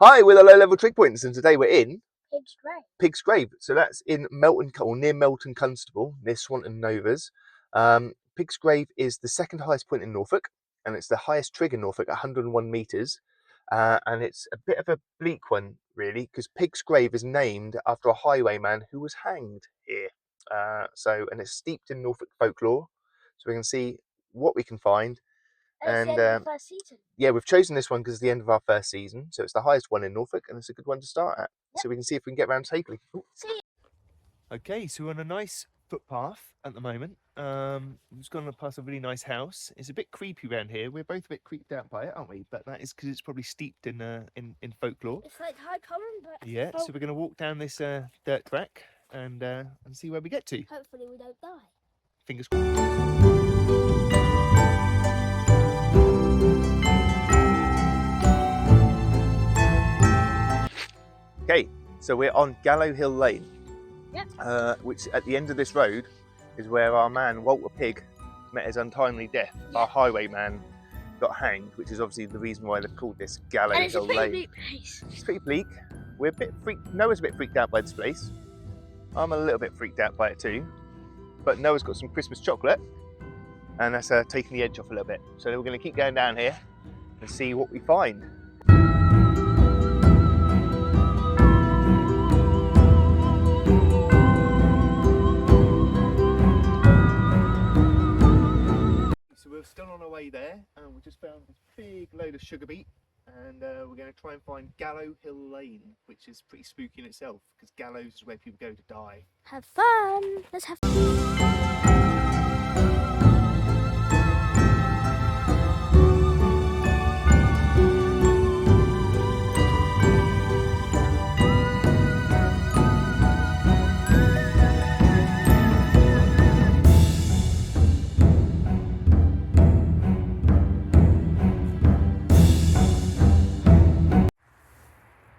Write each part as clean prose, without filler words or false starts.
Hi, we're the low-level Trig Pointers, and today we're in Piggs Grave. Piggs Grave. So that's in Melton, or near Melton Constable, near Swanton Novas. Piggs Grave is the second highest point in Norfolk, and it's the highest trig in Norfolk, 101 metres. And it's a bit of a bleak one, really, because Piggs Grave is named after a highwayman who was hanged here. And it's steeped in Norfolk folklore, so we can see what we can find. And it's the end of the first season. Yeah, we've chosen this one because it's the end of our first season, so it's the highest one in Norfolk, and it's a good one to start at. Yep. So we can see if we can get around safely. See. Okay, so we're on a nice footpath at the moment. We've just gone past a really nice house. It's a bit creepy around here. We're both a bit creeped out by it, aren't we? But that is because it's probably steeped in folklore. It's like high common, but yeah. So we're going to walk down this dirt track and see where we get to. Hopefully, we don't die. Fingers crossed. Okay, so we're on Gallow Hill Lane, yep. Which at the end of this road is where our man Walter Pigg met his untimely death. Yep. Our highwayman got hanged, which is obviously the reason why they've called this Gallow Hill Lane. It's a pretty bleak place. It's pretty bleak. We're a bit freaked. Noah's a bit freaked out by this place. I'm a little bit freaked out by it too. But Noah's got some Christmas chocolate, and that's taking the edge off a little bit. So we're going to keep going down here and see what we find. We're still on our way there, and we just found this big load of sugar beet, and we're going to try and find Gallow Hill Lane, which is pretty spooky in itself, because gallows is where people go to die. Have fun! Let's have fun!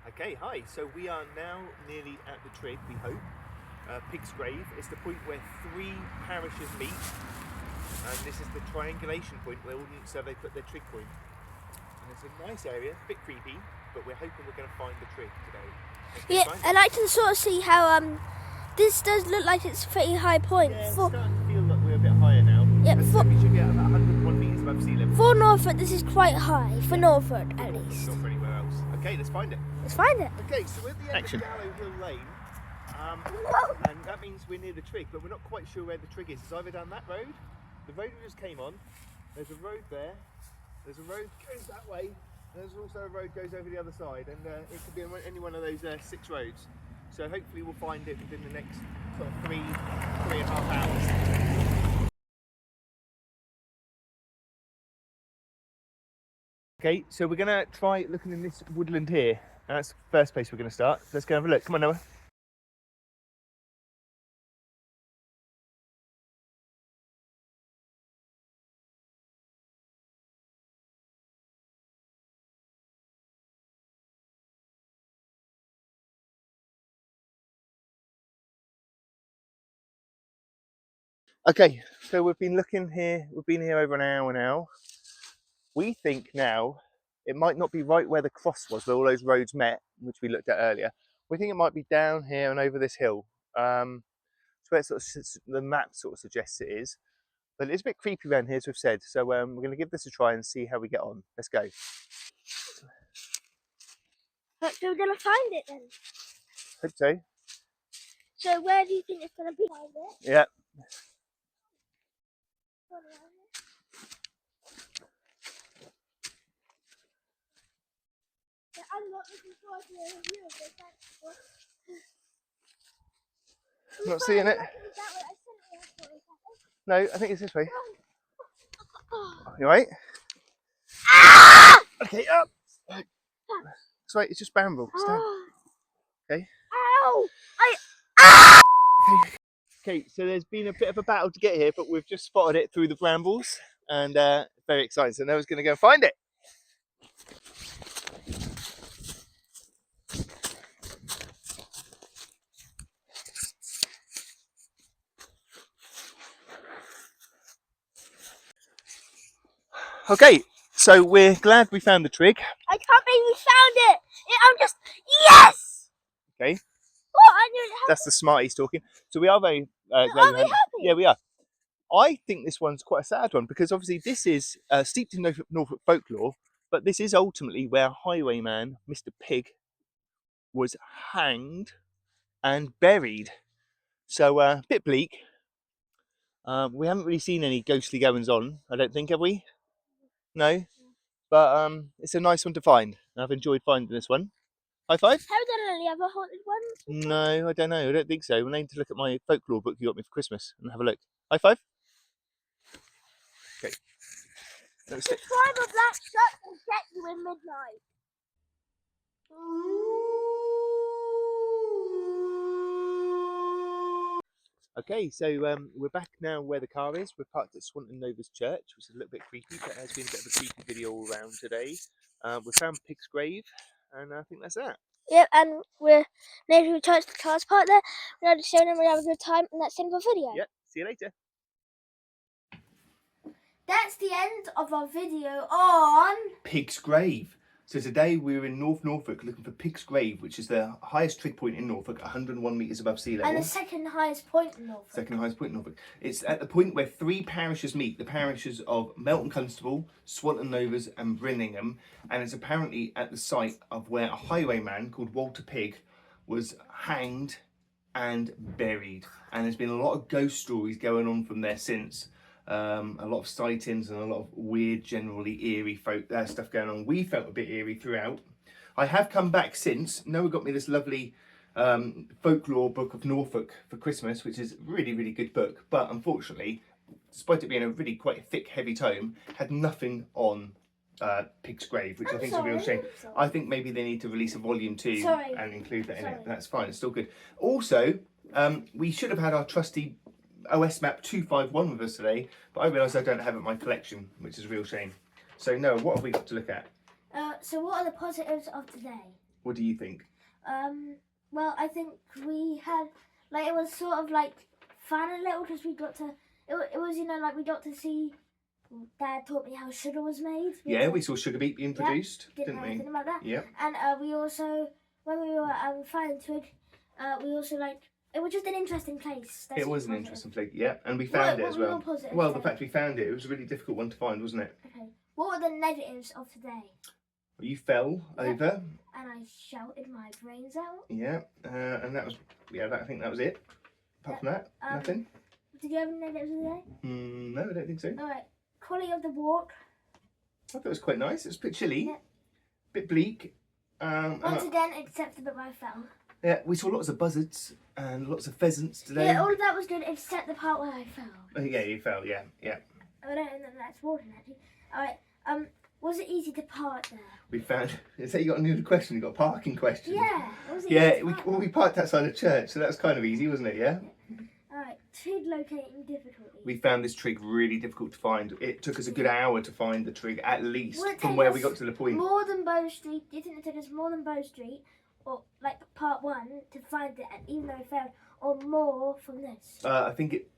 Okay, hi, so we are now nearly at the trig, we hope. Piggs Grave is the point where 3 parishes meet, and this is the triangulation point where they put their trig point. And it's a nice area, a bit creepy, but we're hoping we're going to find the trig today. Yeah, and I can sort of see how this does look like it's a pretty high point. Yeah, it's starting to feel like we're a bit higher now. Yeah, we should get about 101 metres above sea level. For Norfolk, this is quite high, for Norfolk at least. Not for anywhere else. Okay, let's find it. Let's find it. Okay, so we're at the end of Gallow Hill Lane, and that means we're near the trig, but we're not quite sure where the trig is. It's either down that road, the road we just came on, there's a road there, there's a road that goes that way, and there's also a road that goes over the other side, and it could be any one of those 6 roads. So hopefully we'll find it within the next sort of 3.5 hours. Okay, so we're going to try looking in this woodland here. That's the first place we're going to start. Let's go have a look. Come on, Noah. Okay, so we've been looking here. We've been here over an hour now. We think now it might not be right where the cross was, where all those roads met, which we looked at earlier. We think it might be down here and over this hill. It's where the map sort of suggests it is. But it's a bit creepy around here, as we've said. So we're going to give this a try and see how we get on. Let's go. So we're going to find it then? Hope so. So where do you think it's going to be? Find it? Yeah. I'm not looking forward to a review of this. I'm not seeing it. No, I think it's this way. You right? Ah! Okay, up. That's right, it's just bramble. Okay. Ow! Okay, so there's been a bit of a battle to get here, but we've just spotted it through the brambles, and very excited. So Noah's going to go and find it. Okay, So we're glad we found the trig. I can't believe we found it. I'm just yes. Okay. What? I knew it. That's the smarties talking. So we are very glad Are we we found. happy? Yeah, we are. I think this one's quite a sad one because obviously this is steeped in Norfolk folklore, but this is ultimately where highwayman Mr. Pig was hanged and buried. So a bit bleak. We haven't really seen any ghostly goings on, I don't think, have we? No, but it's a nice one to find. I've enjoyed finding this one. High five? Have we done any other haunted ones? No, I don't know. I don't think so. We need to look at my folklore book you got me for Christmas and have a look. High five? Okay. Subscribe a black shirt will get you in midnight. Okay, so we're back now where the car is. We're parked at Swanton Nova's church, which is a little bit creepy, but there's been a bit of a creepy video all around today. We found Piggs Grave, and I think that's that. Yep, and we're near to church. The car's parked there. We're just showing them we have a good time, and that's the end of the video. Yep, see you later. That's the end of our video on Piggs Grave. So today we were in North Norfolk looking for Piggs Grave, which is the highest trig point in Norfolk, 101 metres above sea level. and the second highest point in Norfolk. Second highest point in Norfolk. It's at the point where three parishes meet, the parishes of Melton Constable, Swanton Novas and Brinningham, and it's apparently at the site of where a highwayman called Walter Pig was hanged and buried. And there's been a lot of ghost stories going on from there since. A lot of sightings and a lot of weird, generally eerie stuff going on. We felt a bit eerie throughout. I have come back since. Noah got me this lovely folklore book of Norfolk for Christmas, which is a really, really good book. But unfortunately, despite it being a really quite thick, heavy tome, had nothing on Piggs Grave, which I think is a real shame. I think maybe they need to release a volume 2 and include that in it. That's fine. It's still good. Also, we should have had our trusty OS map 251 with us today, but I realise I don't have it in my collection, which is a real shame. So Noah, what have we got to look at? So what are the positives of today? What do you think? Well, I think we had, like, it was sort of like fun a little because we got to, it was, you know, like we got to see, Dad taught me how sugar was made. We saw sugar beet being produced, didn't we? Anything about that. Yeah. And we also, when we were finding Trig, we also like, it was just an interesting place. It was an interesting place, yeah, and we found it as well. Well, the fact we found it, it was a really difficult one to find, wasn't it? Okay. What were the negatives of today? Well, you fell over. And I shouted my brains out. Yeah, and that was, I think that was it. Apart from that, nothing. Did you have any negatives of today? No, I don't think so. Alright, quality of the walk. I thought it was quite nice. It was a bit chilly, a bit bleak. Once again, except the bit where I fell. Yeah, we saw lots of buzzards and lots of pheasants today. Yeah, all of that was good except the part where I fell. Yeah, you fell, yeah. I don't know that's water actually. Alright, was it easy to park there? We found, is that you got another question? You got a parking question? Yeah. Was it yeah, we parked outside a church, so that was kind of easy, wasn't it, yeah? Alright, trig locating difficulty. We found this trig really difficult to find. It took us a good hour to find the trig, at least, Will it from take where us we got to the point. More than Bow Street? Do you think it took us more than Bow Street? Or like part 1 to find it, even though it failed, or more from this? I think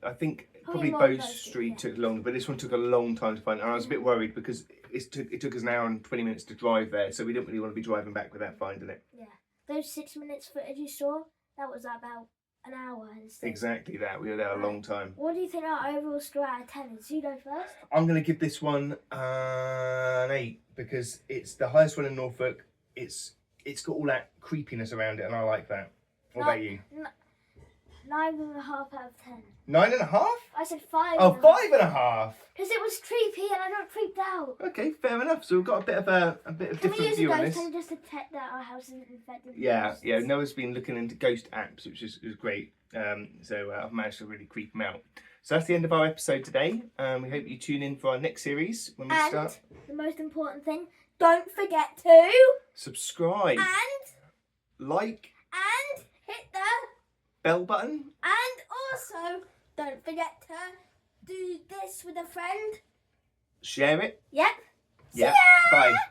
probably Bow Street took longer, but this one took a long time to find. And I was a bit worried because it took us an hour and 20 minutes to drive there, so we didn't really want to be driving back without finding it. Yeah, those 6 minutes footage you saw, that was about an hour instead. Exactly that. We were there a long time. What do you think our overall score out of 10 is? You go first. I'm going to give this one an 8 because it's the highest one in Norfolk. It's got all that creepiness around it, and I like that. What about you? 9.5 out of 10. 9.5? I said 5. Oh, 5.5. Because it was creepy, and I got creeped out. Okay, fair enough. So we've got a bit of different view on this. Can we use a ghost just to detect that our house isn't infected? Yeah. Noah's been looking into ghost apps, which is great. So I've managed to really creep him out. So that's the end of our episode today. We hope you tune in for our next series when we start. The most important thing, don't forget to subscribe and like and hit the bell button. And also, don't forget to do this with a friend. Share it. Yep. Yeah. See ya! Bye.